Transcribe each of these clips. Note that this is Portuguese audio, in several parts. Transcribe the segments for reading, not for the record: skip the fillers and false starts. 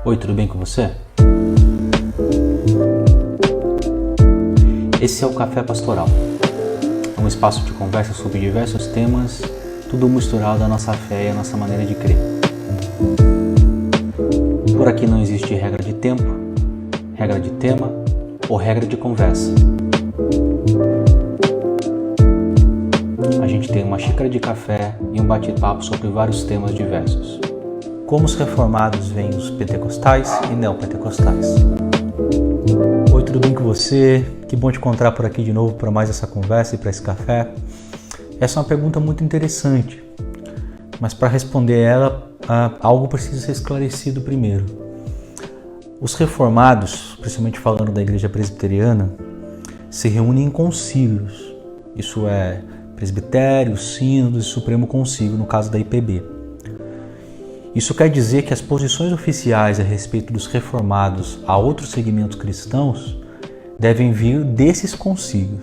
Oi, tudo bem com você? Esse é o Café Pastoral. É um espaço de conversa sobre diversos temas, tudo misturado à nossa fé e à nossa maneira de crer. Por aqui não existe regra de tempo, regra de tema ou regra de conversa. A gente tem uma xícara de café e um bate-papo sobre vários temas diversos. Como os reformados veem os pentecostais e neopentecostais. Oi, tudo bem com você? Que bom te encontrar por aqui de novo para mais essa conversa e para esse café. Essa é uma pergunta muito interessante, mas para responder ela, algo precisa ser esclarecido primeiro. Os reformados, principalmente falando da igreja presbiteriana, se reúnem em concílios, isso é, presbitério, sínodos e supremo concílio, no caso da IPB. Isso quer dizer que as posições oficiais a respeito dos reformados a outros segmentos cristãos devem vir desses concílios.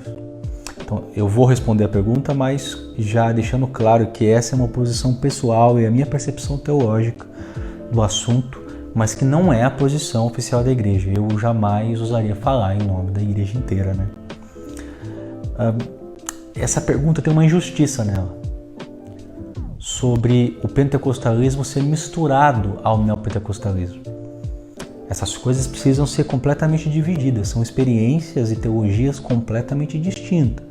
Então, eu vou responder a pergunta, mas já deixando claro que essa é uma posição pessoal e a minha percepção teológica do assunto, mas que não é a posição oficial da igreja. Eu jamais ousaria falar em nome da igreja inteira, né? Essa pergunta tem uma injustiça nela, sobre o pentecostalismo ser misturado ao neopentecostalismo. Essas coisas precisam ser completamente divididas, são experiências e teologias completamente distintas.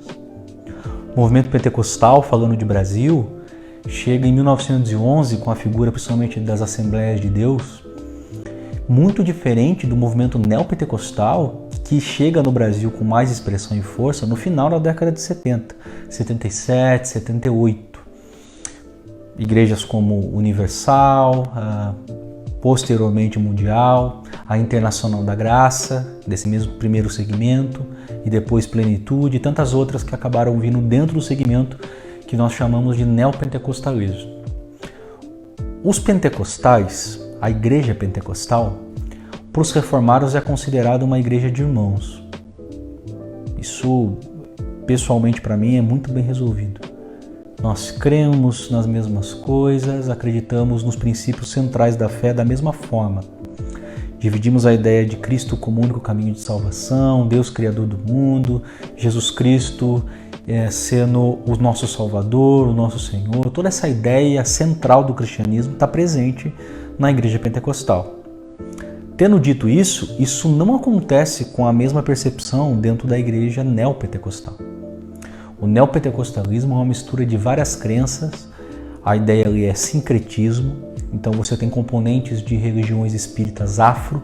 O movimento pentecostal, falando de Brasil, chega em 1911 com a figura principalmente das Assembleias de Deus, muito diferente do movimento neopentecostal, que chega no Brasil com mais expressão e força no final da década de 70, 77, 78. Igrejas como Universal, posteriormente Mundial, a Internacional da Graça, desse mesmo primeiro segmento, e depois Plenitude e tantas outras que acabaram vindo dentro do segmento que nós chamamos de neopentecostalismo. Os pentecostais, a igreja pentecostal, para os reformados é considerada uma igreja de irmãos. Isso, pessoalmente para mim, é muito bem resolvido. Nós cremos nas mesmas coisas, acreditamos nos princípios centrais da fé da mesma forma. Dividimos a ideia de Cristo como único caminho de salvação, Deus criador do mundo, Jesus Cristo sendo o nosso Salvador, o nosso Senhor. Toda essa ideia central do cristianismo está presente na igreja pentecostal. Tendo dito isso, isso não acontece com a mesma percepção dentro da igreja neopentecostal. O neopentecostalismo é uma mistura de várias crenças, a ideia ali é sincretismo, então você tem componentes de religiões espíritas afro,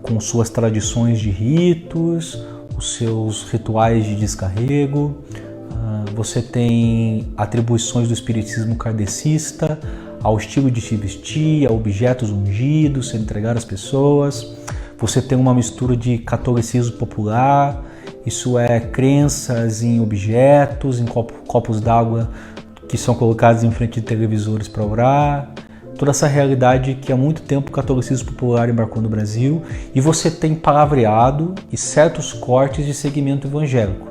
com suas tradições de ritos, os seus rituais de descarrego, você tem atribuições do espiritismo kardecista, ao estilo de se vestir, a objetos ungidos, se entregar às pessoas, você tem uma mistura de catolicismo popular, isso é crenças em objetos, em copos d'água que são colocados em frente de televisores para orar. Toda essa realidade que há muito tempo o catolicismo popular embarcou no Brasil. E você tem palavreado e certos cortes de segmento evangélico,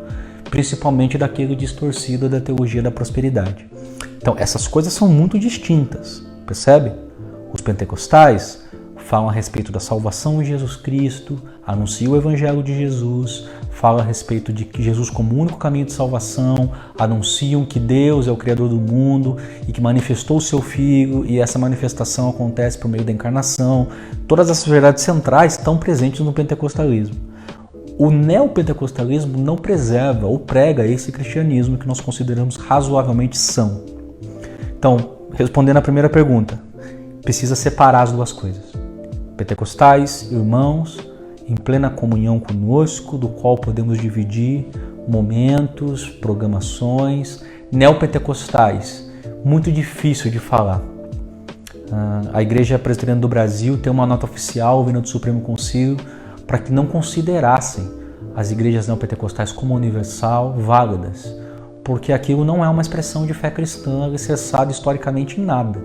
principalmente daquele distorcido da teologia da prosperidade. Então essas coisas são muito distintas, percebe? Os pentecostais falam a respeito da salvação em Jesus Cristo, anunciam o Evangelho de Jesus, falam a respeito de Jesus como o único caminho de salvação, anunciam que Deus é o Criador do mundo e que manifestou o seu Filho e essa manifestação acontece por meio da encarnação. Todas essas verdades centrais estão presentes no pentecostalismo. O neopentecostalismo não preserva ou prega esse cristianismo que nós consideramos razoavelmente são. Então, respondendo à primeira pergunta, precisa separar as duas coisas. Pentecostais, irmãos, em plena comunhão conosco, do qual podemos dividir momentos, programações. Neopentecostais, muito difícil de falar. A Igreja Presbiteriana do Brasil tem uma nota oficial vindo do Supremo Concílio para que não considerassem as igrejas neopentecostais como universal válidas, porque aquilo não é uma expressão de fé cristã alicerçada historicamente em nada.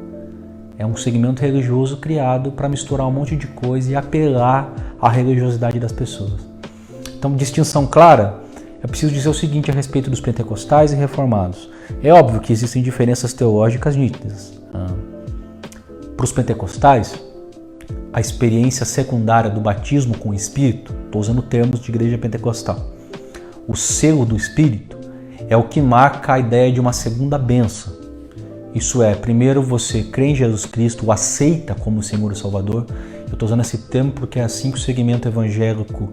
É um segmento religioso criado para misturar um monte de coisa e apelar à religiosidade das pessoas. Então, distinção clara, é preciso dizer o seguinte a respeito dos pentecostais e reformados. É óbvio que existem diferenças teológicas nítidas. Para os pentecostais, a experiência secundária do batismo com o Espírito, estou usando termos de igreja pentecostal, o selo do Espírito é o que marca a ideia de uma segunda bênção. Isso é, primeiro você crê em Jesus Cristo, o aceita como Senhor e Salvador. Eu estou usando esse termo porque é assim que o segmento evangélico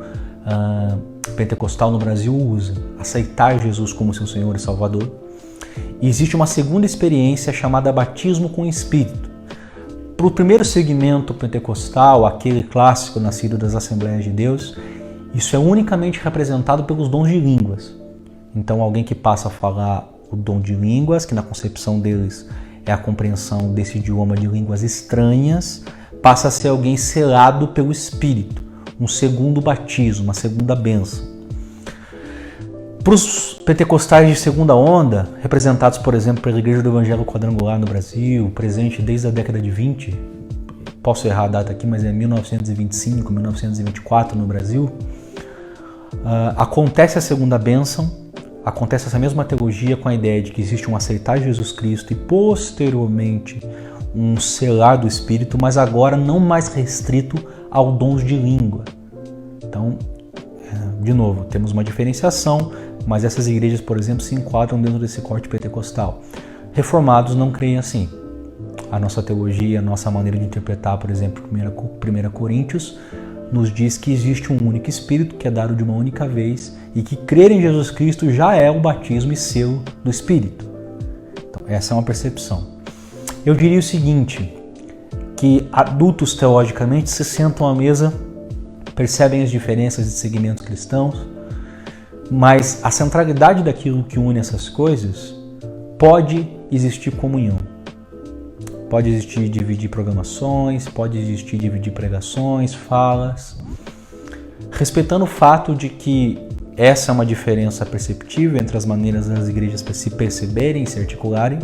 pentecostal no Brasil usa, aceitar Jesus como seu Senhor e Salvador. E existe uma segunda experiência chamada batismo com o Espírito. Para o primeiro segmento pentecostal, aquele clássico nascido das Assembleias de Deus, isso é unicamente representado pelos dons de línguas. Então alguém que passa a falar o dom de línguas, que na concepção deles é a compreensão desse idioma de línguas estranhas, passa a ser alguém selado pelo Espírito, um segundo batismo, uma segunda bênção. Para os pentecostais de segunda onda, representados, por exemplo, pela Igreja do Evangelho Quadrangular no Brasil, presente desde a década de 20, posso errar a data aqui, mas é 1925, 1924 no Brasil, acontece a segunda bênção. Acontece essa mesma teologia com a ideia de que existe um aceitar Jesus Cristo e posteriormente um selar do Espírito, mas agora não mais restrito aos dons de língua. Então, de novo, temos uma diferenciação, mas essas igrejas, por exemplo, se enquadram dentro desse corte pentecostal. Reformados não creem assim. A nossa teologia, a nossa maneira de interpretar, por exemplo, 1 Coríntios, nos diz que existe um único Espírito que é dado de uma única vez e que crer em Jesus Cristo já é o batismo e selo do Espírito. Então, essa é uma percepção. Eu diria o seguinte, que adultos teologicamente se sentam à mesa, percebem as diferenças de segmentos cristãos, mas a centralidade daquilo que une essas coisas pode existir comunhão. Pode existir dividir programações, pode existir dividir pregações, falas, respeitando o fato de que essa é uma diferença perceptível entre as maneiras das igrejas se perceberem e se articularem.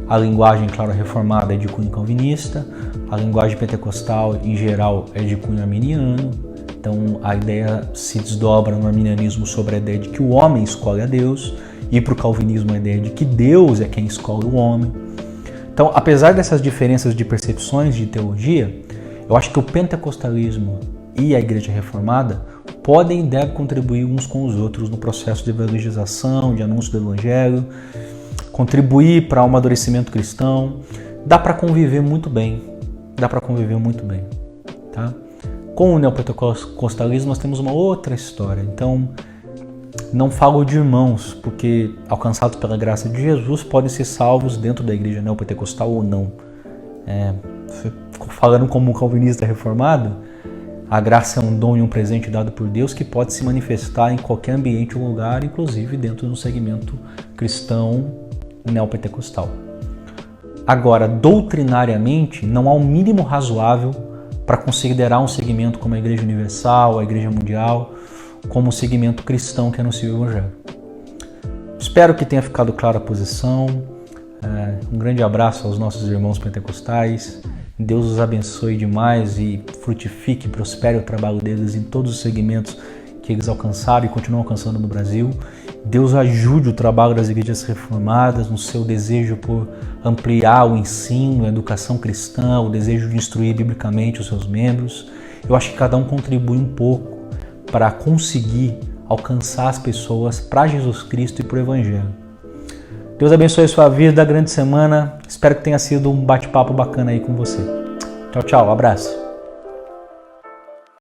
A linguagem, claro, reformada é de cunho calvinista, a linguagem pentecostal, em geral, é de cunho arminiano. Então, a ideia se desdobra no arminianismo sobre a ideia de que o homem escolhe a Deus, e para o calvinismo a ideia de que Deus é quem escolhe o homem. Então, apesar dessas diferenças de percepções de teologia, eu acho que o pentecostalismo e a igreja reformada podem e devem contribuir uns com os outros no processo de evangelização, de anúncio do evangelho, contribuir para o amadurecimento cristão. Dá para conviver muito bem, tá? Com o neopentecostalismo nós temos uma outra história. Então, não falo de irmãos, porque alcançados pela graça de Jesus podem ser salvos dentro da igreja neopentecostal ou não. Falando como um calvinista reformado, a graça é um dom e um presente dado por Deus que pode se manifestar em qualquer ambiente ou lugar, inclusive dentro do segmento cristão neopentecostal. Agora, doutrinariamente, não há um mínimo razoável para considerar um segmento como a Igreja Universal, a Igreja Mundial, como um segmento cristão que anuncia o Evangelho. Espero que tenha ficado clara a posição. Um grande abraço aos nossos irmãos pentecostais. Deus os abençoe demais e frutifique, prospere o trabalho deles em todos os segmentos que eles alcançaram e continuam alcançando no Brasil. Deus ajude o trabalho das igrejas reformadas no seu desejo por ampliar o ensino, a educação cristã, o desejo de instruir biblicamente os seus membros. Eu acho que cada um contribui um pouco para conseguir alcançar as pessoas para Jesus Cristo e para o Evangelho. Deus abençoe a sua vida, grande semana. Espero que tenha sido um bate-papo bacana aí com você. Tchau, tchau, abraço.